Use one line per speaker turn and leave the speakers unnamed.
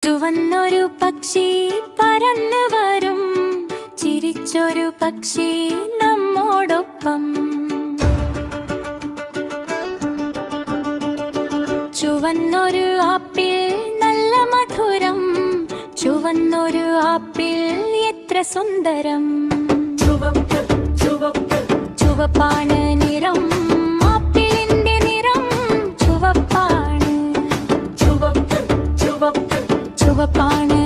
ചുവന്നൊരു പക്ഷി പറന്നു വരും, ചിരിച്ചൊരു പക്ഷി നമ്മോടൊപ്പം. ചുവന്നൊരു ആപ്പിൾ നല്ല മധുരം, ചുവന്നൊരു ആപ്പിൾ എത്ര സുന്ദരം. ചുവപ്പാണ് നിറം, ആപ്പിളിന്റെ നിറം ചുവപ്പാണ്. ചുവപ്പാണ്